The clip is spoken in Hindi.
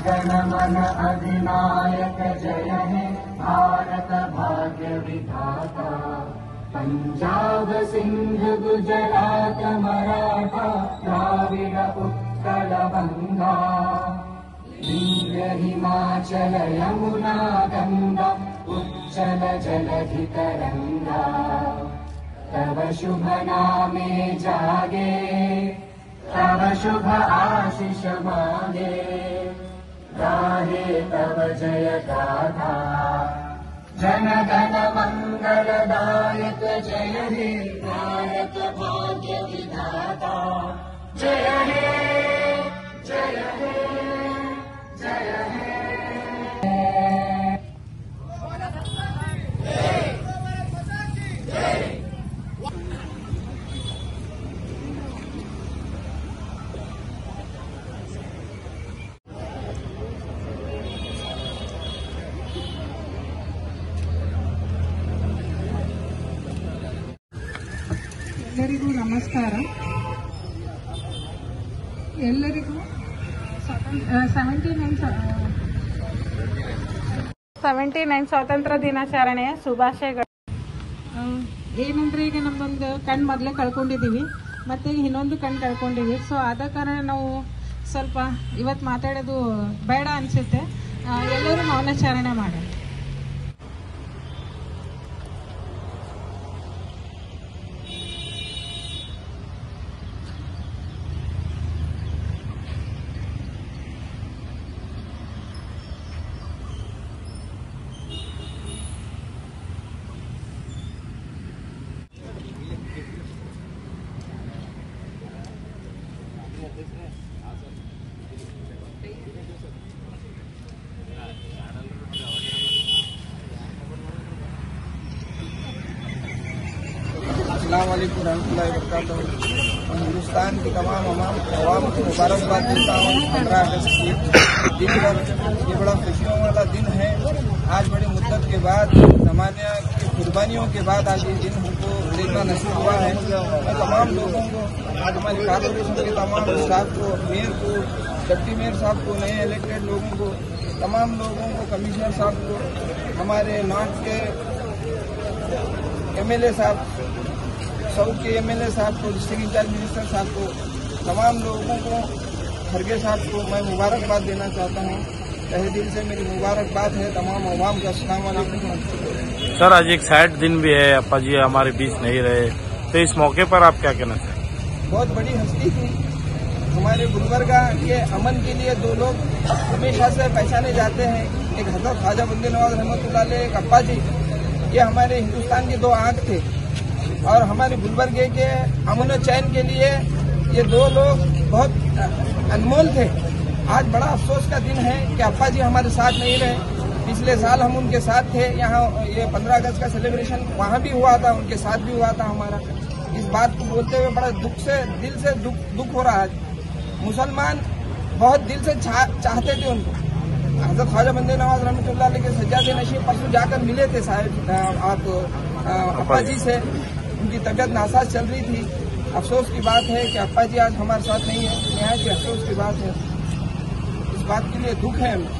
गण मन अधिनायक जय हे भारत भाग्य विधाता। पंजाब सिंध गुजरात मराठा द्राविड उत्कल गंगा। विंध्य हिमाचल यमुना गंगा उच्चल जलधि तरंगा। तव शुभ नामे जागे तव शुभ आशीष मांगे। गाहे तव जय गाथा जन गण मंगलदायक जय हे भारत भाग्य विधाता। जय हे जय हे जय हे। ಎಲ್ಲರಿಗೂ ನಮಸ್ಕಾರ. ಎಲ್ಲರಿಗೂ 79 ಸ್ವಾತಂತ್ರ್ಯ ದಿನಾಚರಣೆಯ ಶುಭಾಶಯಗಳು. ಏನಂದ್ರೆ ಈಗ ನಮ್ಮೊಂದು ಕಣ್ಣು ಮೊದಲೇ ಕಳ್ಕೊಂಡಿದ್ದೀವಿ, ಮತ್ತೆ ಇನ್ನೊಂದು ಕಣ್ಣು ಕಳ್ಕೊಂಡಿವಿ. ಸೊ ಆದ ಕಾರಣ ನಾವು ಸ್ವಲ್ಪ ಇವತ್ತು ಮಾತಾಡೋದು ಬೇಡ ಅನಿಸುತ್ತೆ. ಎಲ್ಲರೂ ಮೌನಾಚರಣೆ ಮಾಡೋಣ. अस्सलाम वालेकुम रहमतुल्लाहि व बरकातहू। हिंदुस्तान की तमाम अवाम को मुबारकबाद देता हूँ 15 अगस्त की दिन पर। ये बड़ा खुशियों वाला दिन है। आज बड़ी मुद्दत के बाद, जमाने की कुर्बानियों के बाद आज ये दिन हमको देखना नसीब हुआ है। मैं तमाम लोगों को, आज हमारे कॉर्पोरेशन के तमाम स्टाफ को, मेयर को, डिप्टी मेयर साहब को, नए इलेक्टेड लोगों को, तमाम लोगों को, कमिश्नर साहब को, हमारे नॉर्थ के MLA साहब, साउथ के MLA साहब को, डिस्ट्रिक्ट इंचार्ज मिनिस्टर साहब को, तमाम लोगों को, खरगे साहब को मैं मुबारकबाद देना चाहता हूँ। तहे दिल से मेरी मुबारकबाद है तमाम अवाम का। अस्सलाम वालेकुम। सर, आज एक सैड दिन भी है, अप्पा जी हमारे बीच नहीं रहे, तो इस मौके पर आप क्या कहना चाहेंगे? बहुत बड़ी हस्ती थी हमारे गुलबर्गा के अमन के लिए। दो लोग हमेशा से पहचाने जाते हैं, एक हजरत ख्वाजा बंदे नवाज रहमतुल्लाह अलैह, एक अप्पा जी। ये हमारे हिंदुस्तान के दो आंख थे और हमारे गुलबर्गे के अमन चैन के लिए ये दो लोग बहुत अनमोल थे। आज बड़ा अफसोस का दिन है कि अप्पा जी हमारे साथ नहीं रहे। पिछले साल हम उनके साथ थे, यहाँ ये 15 अगस्त का सेलिब्रेशन वहाँ भी हुआ था, उनके साथ भी हुआ था हमारा। इस बात को बोलते हुए बड़ा दुख से, दिल से दुख हो रहा है। मुसलमान बहुत दिल से चाहते थे उनको। हजरत ख्वाजा बंदे नवाज रहमतुल्लाह अलैह के सज्जादे नशीब परसों जाकर मिले थे साहब आप अप्पा जी से। उनकी तबीयत नासाज चल रही थी। अफसोस की बात है कि अप्पा जी आज हमारे साथ नहीं है। यहाँ की अफसोस की बात है। इस बात के लिए दुख है हमें।